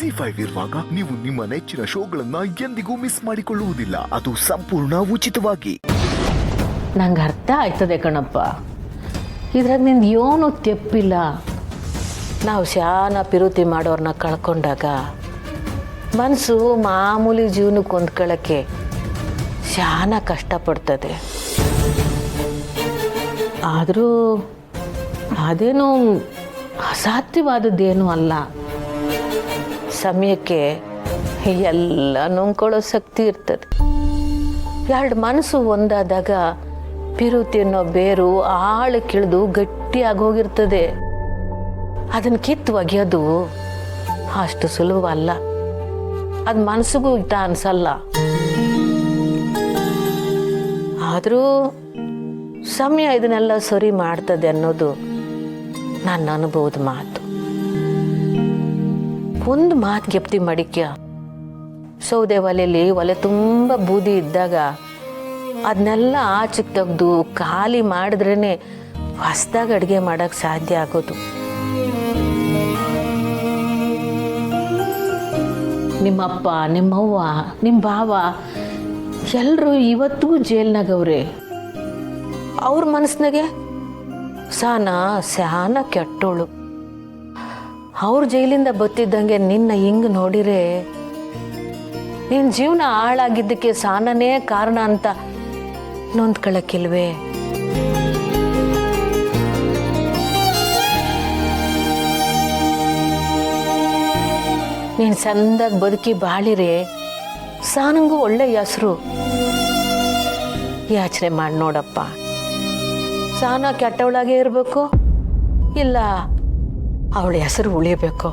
ZEE5 ಇರುವಾಗ ನೀವು ನಿಮ್ಮ ನೆಚ್ಚಿನ ಶೋಗಳನ್ನ ಎಂದಿಗೂ ಮಿಸ್ ಮಾಡಿಕೊಳ್ಳುವುದಿಲ್ಲ. ಅದು ಸಂಪೂರ್ಣ ಉಚಿತವಾಗಿ. ನಂಗೆ ಅರ್ಥ ಆಯ್ತದೆ ಕಣಪ್ಪ, ಇದ್ರಾಗ ನಿಂದು ಏನೂ ತೆಪ್ಪಿಲ್ಲ. ನಾವು ಶಾನ ಪಿರುತಿ ಮಾಡೋರನ್ನ ಕಳ್ಕೊಂಡಾಗ ಮನಸ್ಸು ಮಾಮೂಲಿ ಜೀವನಕ್ಕೆ ಹೊಂದ್ಕೊಳ್ಳೋಕ್ಕೆ ಶಾನ ಕಷ್ಟಪಡ್ತದೆ. ಆದರೂ ಅದೇನು ಅಸಾಧ್ಯವಾದದ್ದೇನೂ ಅಲ್ಲ. ಸಮಯಕ್ಕೆ ಎಲ್ಲ ನುಂಗ್ಕೊಳ್ಳೋ ಶಕ್ತಿ ಇರ್ತದೆ. ಎರಡು ಮನಸ್ಸು ಒಂದಾದಾಗ ಪಿರುತಿ ಅನ್ನೋ ಬೇರು ಆಳಕ್ಕಿಳಿದು ಗಟ್ಟಿಯಾಗಿ ಹೋಗಿರ್ತದೆ. ಅದನ್ನು ಕಿತ್ತು ಒಗೆಯೋದು ಅಷ್ಟು ಸುಲಭ ಅಲ್ಲ. ಅದು ಮನಸ್ಸಿಗೂ ಇಷ್ಟ ಅನ್ಸಲ್ಲ. ಆದರೂ ಸಮಯ ಇದನ್ನೆಲ್ಲ ಸರಿ ಮಾಡ್ತದೆ ಅನ್ನೋದು ನನ್ನ ಅನುಭವದ ಮಾತು. ಒಂದು ಮಾತು ಗೆಪ್ತಿ ಮಡಿಕ್ಯ, ಸೌದೆ ಒಲೆಯಲ್ಲಿ ಒಲೆ ತುಂಬ ಬೂದಿ ಇದ್ದಾಗ ಅದನ್ನೆಲ್ಲ ಆಚೆಗೆ ತೆಗೆದು ಖಾಲಿ ಮಾಡಿದ್ರೇ ಹೊಸ್ದಾಗಿ ಅಡುಗೆ ಮಾಡೋಕ್ಕೆ ಸಾಧ್ಯ ಆಗೋದು. ನಿಮ್ಮಪ್ಪ, ನಿಮ್ಮವ್ವ, ನಿಮ್ಮ ಭಾವ ಎಲ್ಲರೂ ಇವತ್ತಿಗೂ ಜೈಲ್ನಾಗವ್ರೆ. ಅವ್ರ ಮನಸ್ಸಿನಾಗೆ ಸ್ಯಾನ ಕೆಟ್ಟೋಳು. ಅವ್ರ ಜೈಲಿಂದ ಬತ್ತಿದ್ದಂಗೆ ನಿನ್ನ ಹಿಂಗೆ ನೋಡಿರೆ ನಿನ್ನ ಜೀವನ ಹಾಳಾಗಿದ್ದಕ್ಕೆ ಸಾನನೇ ಕಾರಣ ಅಂತ ನೊಂದ್ಕೊಳ್ಳಕ್ಕಿಲ್ವೇ? ನೀನು ಚಂದಾಗಿ ಬದುಕಿ ಬಾಳಿರೆ ಸಾನಂಗೂ ಒಳ್ಳೆ ಹೆಸರು. ಯೋಚನೆ ಮಾಡಿ ನೋಡಪ್ಪ, ಸಾನ ಕೆಟ್ಟವಳಾಗೆ ಇರಬೇಕು, ಇಲ್ಲ ಅವಳ ಹೆಸರು ಉಳಿಬೇಕು.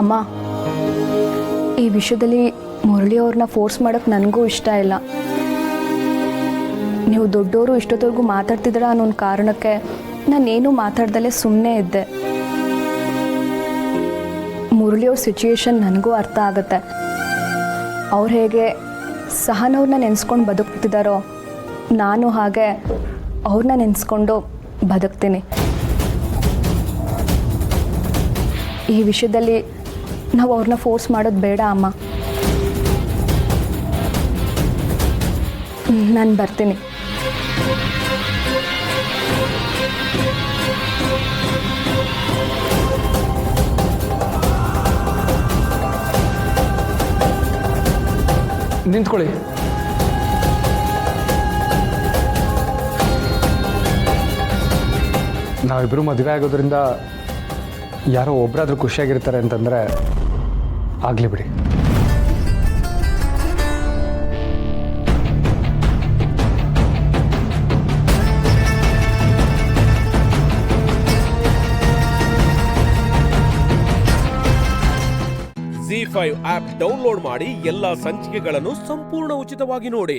ಅಮ್ಮ, ಈ ವಿಷಯದಲ್ಲಿ ಮುರಳಿಯವ್ರನ್ನ ಫೋರ್ಸ್ ಮಾಡೋಕ್ಕೆ ನನಗೂ ಇಷ್ಟ ಇಲ್ಲ. ನೀವು ದೊಡ್ಡವರು ಇಷ್ಟೊತ್ತವರೆಗೂ ಮಾತಾಡ್ತಿದ್ದೀರ ಅನ್ನೋ ಒಂದು ಕಾರಣಕ್ಕೆ ನಾನೇನು ಮಾತಾಡ್ದಲ್ಲೇ ಸುಮ್ಮನೆ ಇದ್ದೆ. ಮುರಳಿಯವ್ರ ಸಿಚುಯೇಷನ್ ನನಗೂ ಅರ್ಥ ಆಗುತ್ತೆ. ಅವ್ರು ಹೇಗೆ ಸಹನವ್ರನ್ನ ನೆನೆಸ್ಕೊಂಡು ಬದುಕ್ತಿದ್ದಾರೋ ನಾನು ಹಾಗೆ ಅವ್ರನ್ನ ನೆನೆಸ್ಕೊಂಡು ಬದುಕ್ತೀನಿ. ಈ ವಿಷಯದಲ್ಲಿ ನಾವು ಅವ್ರನ್ನ ಫೋರ್ಸ್ ಮಾಡೋದು ಬೇಡ ಅಮ್ಮ. ನಾನು ಬರ್ತೀನಿ. ನಿಂತ್ಕೊಳ್ಳಿ. ನಾವಿಬ್ಬರು ಮದುವೆ ಆಗೋದ್ರಿಂದ ಯಾರೋ ಒಬ್ಬರಾದ್ರೂ ಖುಷಿಯಾಗಿರ್ತಾರೆ ಅಂತಂದರೆ ಆಗಲಿ ಬಿಡಿ. ZEE5 ಆಪ್ ಡೌನ್ಲೋಡ್ ಮಾಡಿ ಎಲ್ಲಾ ಸಂಚಿಕೆಗಳನ್ನು ಸಂಪೂರ್ಣ ಉಚಿತವಾಗಿ ನೋಡಿ.